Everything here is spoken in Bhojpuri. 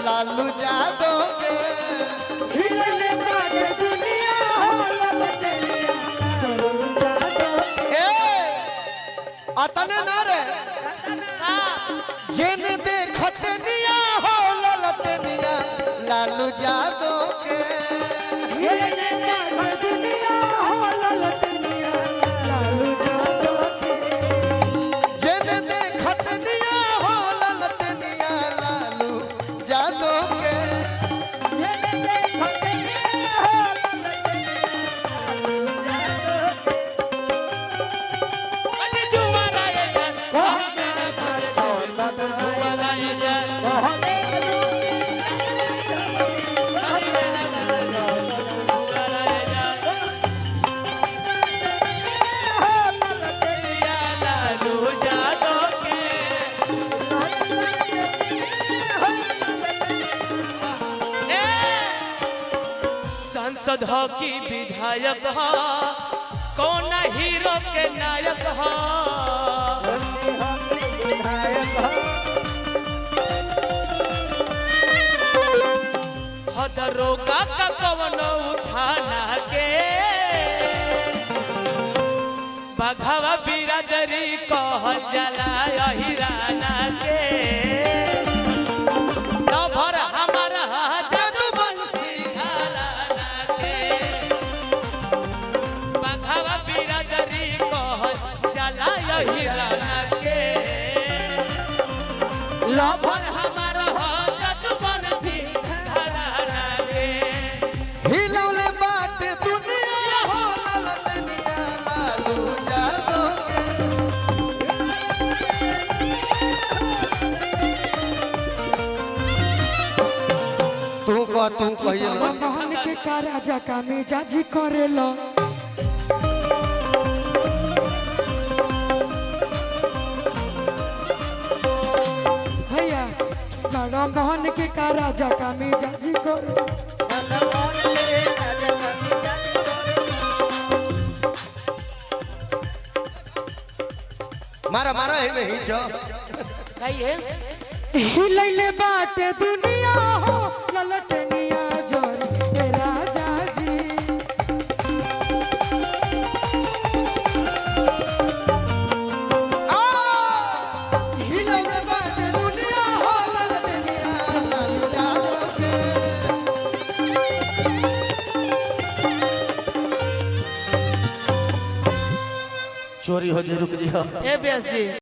लालू यादव के हिलले बाटे दुनिया हो ललटनिया लालू यादव के अतने ना रे जिन देखत निया हो ललटनिया लालू यादव के हिलले बाटे दुनिया हो ललटनिया लालू यादव के जिन देखत निया हो ललटनिया लालू यादव के हिलले बाटे दुनिया हो सांसद हो की विधायक हो कौन हीरो के नायक हो दरोगा का कवन उठाना के बघवा बिरादरी कहल जाला हिराना के भर हमारा जादू बंसी घराना के बघवा बिरादरी कहल जाला हिराना के लभर हमारा जादू बंसी घराना के हिलौले बाटे दुनिया हो ललटनिया लालू यादव के तू कहिए सहन के का राजा का मिजाजी करेलो भैया मोहन के का राजा का मिजाजी करो मारा मारा है नहीं जो हिलैले बाटे दुनिया हो ललटनिया जोर हे राजा जी हिलौले बाटे दुनिया हो ललटनिया लालू यादव के चोरी हो जे रुक जी ए व्यास जी